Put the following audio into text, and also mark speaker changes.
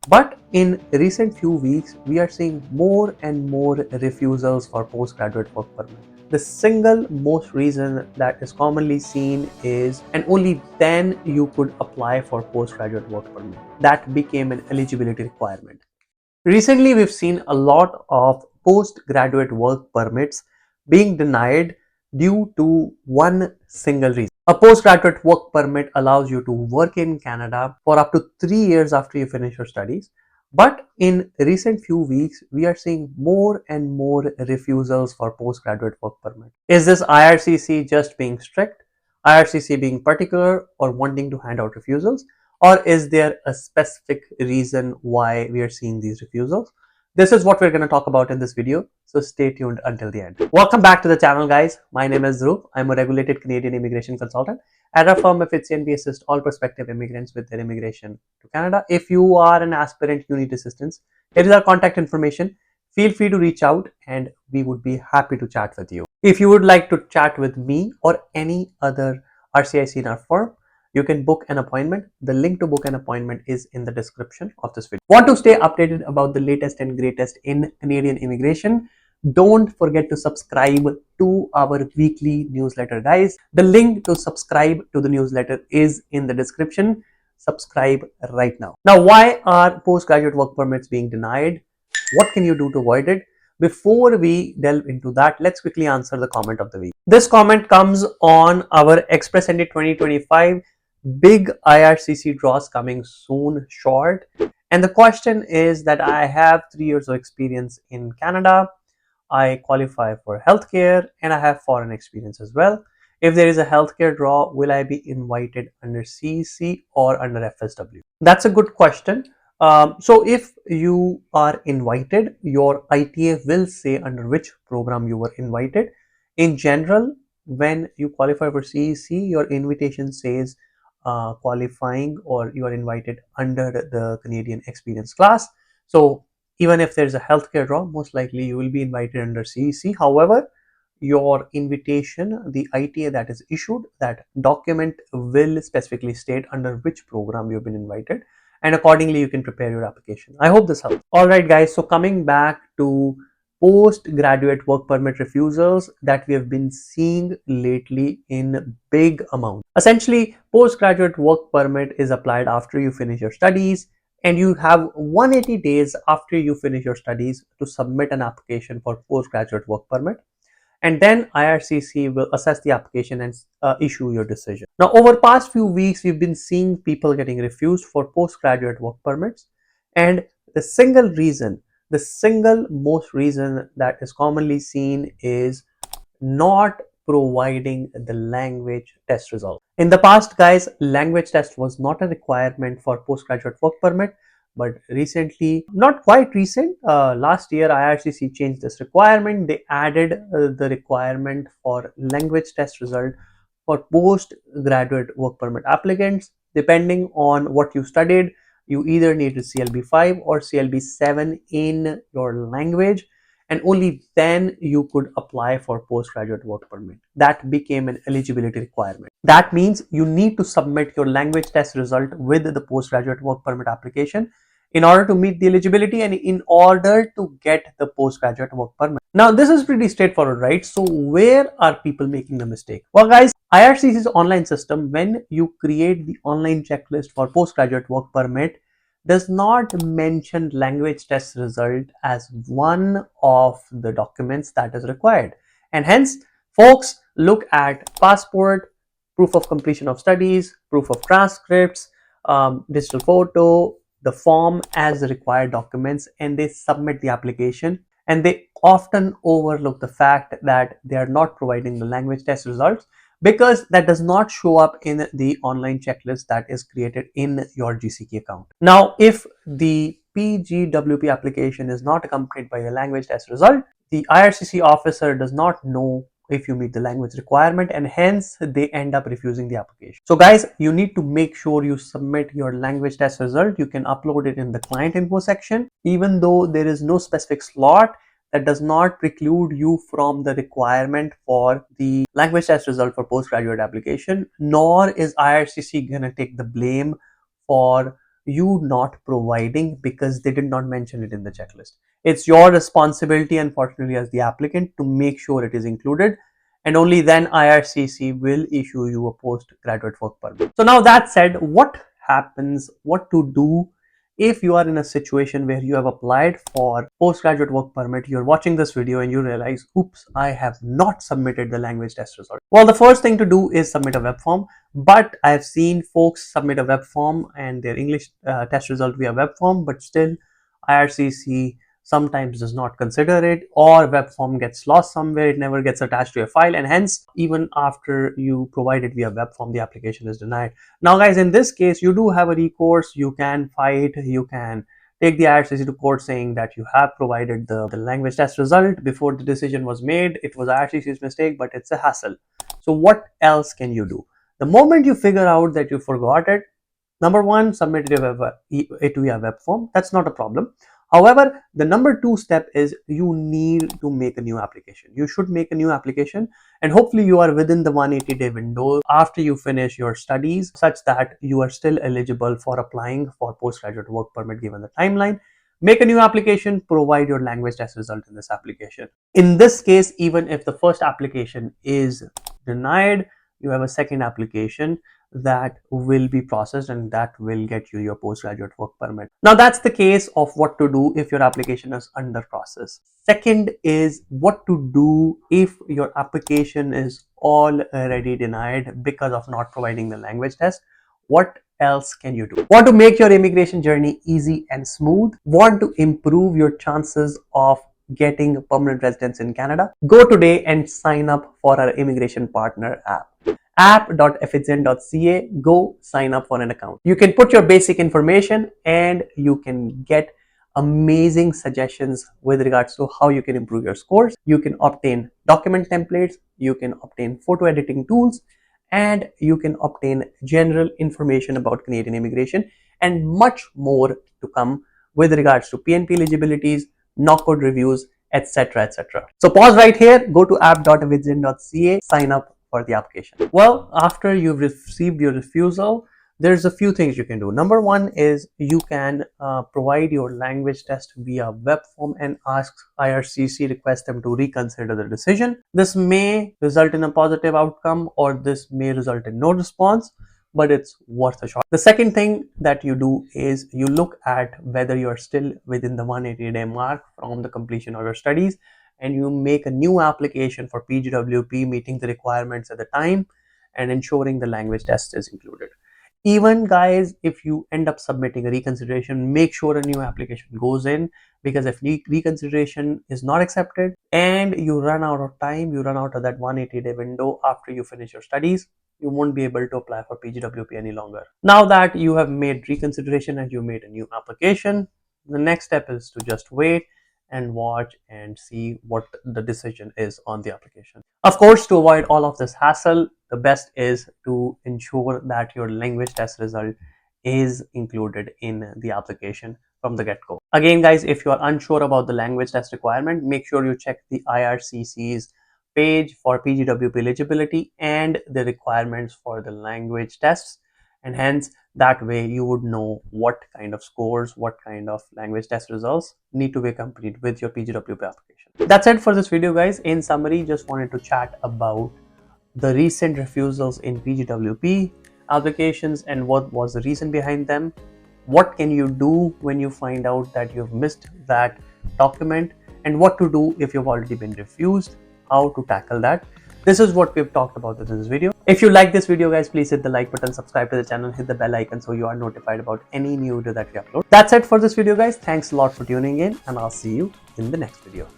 Speaker 1: But in recent few weeks, we are seeing more and more refusals for postgraduate work permit. The single most reason that is commonly seen is, and only then you could apply for postgraduate work permit. That became an eligibility requirement. Recently, we've seen a lot of postgraduate work permits being denied due to one single reason. A postgraduate work permit allows you to work in Canada for up to 3 years after you finish your studies. But in recent few weeks, we are seeing more and more refusals for postgraduate work permit. Is this IRCC just being strict, IRCC being particular, or wanting to hand out refusals? Or is there a specific reason why we are seeing these refusals? This is what we're going to talk about in this video, so stay tuned until the end. Welcome back to the channel, guys. My name is Dhruv. I'm a regulated Canadian immigration consultant. At our firm FHC, we assist all prospective immigrants with their immigration to Canada. If you are an aspirant, you need assistance, here is our contact information. Feel free to reach out and we would be happy to chat with you. If you would like to chat with me or any other RCIC in our firm, you can book an appointment. The link to book an appointment is in the description of this video. Want to stay updated about the latest and greatest in Canadian immigration? Don't forget to subscribe to our weekly newsletter, guys. The link to subscribe to the newsletter is in the description. Subscribe right now. Now, why are postgraduate work permits being denied? What can you do to avoid it? Before we delve into that, let's quickly answer the comment of the week. This comment comes on our Express ND 2025 big IRCC draws coming soon short. And the question is that I have 3 years of experience in Canada. I qualify for healthcare and I have foreign experience as well. If there is a healthcare draw, will I be invited under CEC or under FSW? That's a good question. So if you are invited, your ITA will say under which program you were invited. In general, when you qualify for CEC, your invitation says qualifying or you are invited under the Canadian experience class. So even if there's a healthcare draw, most likely you will be invited under CEC. However, your invitation, the ITA that is issued, that document will specifically state under which program you've been invited, and accordingly you can prepare your application. I hope this helps. All right, guys, so coming back to postgraduate work permit refusals that we have been seeing lately in big amount. Essentially, postgraduate work permit is applied after you finish your studies, and you have 180 days after you finish your studies to submit an application for postgraduate work permit, and then IRCC will assess the application and issue your decision. Now, over past few weeks, we've been seeing people getting refused for postgraduate work permits, and the single most reason that is commonly seen is not providing the language test result. In the past, guys, language test was not a requirement for postgraduate work permit, but recently, not quite recent, last year IRCC changed this requirement. They added the requirement for language test result for postgraduate work permit applicants. Depending on what you studied, you either need a CLB 5 or CLB 7 in your language, and only then you could apply for postgraduate work permit. That became an eligibility requirement. That means you need to submit your language test result with the postgraduate work permit application in order to meet the eligibility and in order to get the postgraduate work permit. Now, this is pretty straightforward, right? So where are people making the mistake? Well, guys, IRCC's online system, when you create the online checklist for postgraduate work permit, does not mention language test result as one of the documents that is required. And hence, folks look at passport, proof of completion of studies, proof of transcripts, digital photo, the form as the required documents, and they submit the application. And they often overlook the fact that they are not providing the language test results because that does not show up in the online checklist that is created in your GCK account. Now, if the PGWP application is not accompanied by a language test result, the IRCC officer does not know if you meet the language requirement, and hence they end up refusing the application. So guys, you need to make sure you submit your language test result. You can upload it in the client info section. Even though there is no specific slot, that does not preclude you from the requirement for the language test result for postgraduate application, nor is IRCC gonna take the blame for you not providing because they did not mention it in the checklist. It's your responsibility, unfortunately, as the applicant to make sure it is included, and only then IRCC will issue you a postgraduate work permit. So now that said, what happens, what to do if you are in a situation where you have applied for postgraduate work permit, you're watching this video and you realize, oops, I have not submitted the language test result. Well, the first thing to do is submit a web form, but I've seen folks submit a web form and their English test result via web form, but still IRCC sometimes does not consider it, or web form gets lost somewhere, it never gets attached to a file, and hence even after you provide it via web form, the application is denied. Now guys, in this case you do have a recourse, you can fight, you can take the IRCC to court saying that you have provided the language test result before the decision was made, it was IRCC's mistake, but it's a hassle. So what else can you do? The moment you figure out that you forgot it, number one, submit it via web form. That's not a problem. However, the number two step is you need to make a new application. You should make a new application, and hopefully you are within the 180-day window after you finish your studies such that you are still eligible for applying for postgraduate work permit given the timeline. Make a new application, provide your language test result in this application. In this case, even if the first application is denied, you have a second application that will be processed and that will get you your postgraduate work permit. Now that's the case of what to do if your application is under process. Second is what to do if your application is already denied because of not providing the language test. What else can you do? Want to make your immigration journey easy and smooth? Want to improve your chances of getting permanent residence in Canada? Go today and sign up for our immigration partner app. app.efficient.ca. Go sign up for an account. You can put your basic information and you can get amazing suggestions with regards to how you can improve your scores. You can obtain document templates, you can obtain photo editing tools, and you can obtain general information about Canadian immigration and much more to come with regards to PNP eligibilities, knockcode reviews, etc. etc. So pause right here, go to app.efficient.ca, sign up for the application. Well, after you've received your refusal, there's a few things you can do. Number one is you can provide your language test via web form and ask IRCC, request them to reconsider the decision. This may result in a positive outcome or this may result in no response, but it's worth a shot. The second thing that you do is you look at whether you're still within the 180-day mark from the completion of your studies, and you make a new application for PGWP meeting the requirements at the time and ensuring the language test is included. Even guys, if you end up submitting a reconsideration, make sure a new application goes in, because if reconsideration is not accepted and you run out of time, you run out of that 180-day window after you finish your studies, you won't be able to apply for PGWP any longer. Now that you have made reconsideration and you made a new application, the next step is to just wait and watch and see what the decision is on the application. Of course, to avoid all of this hassle, the best is to ensure that your language test result is included in the application from the get-go. Again guys, if you are unsure about the language test requirement, make sure you check the IRCC's page for PGWP eligibility and the requirements for the language tests, and hence that way you would know what kind of scores, what kind of language test results need to be accompanied with your PGWP application. That's it for this video guys. In summary, just wanted to chat about the recent refusals in PGWP applications and what was the reason behind them. What can you do when you find out that you've missed that document, and what to do if you've already been refused, how to tackle that. This is what we've talked about in this video. If you like this video guys, please hit the like button, subscribe to the channel, hit the bell icon so you are notified about any new video that we upload. That's it for this video guys. Thanks a lot for tuning in, and I'll see you in the next video.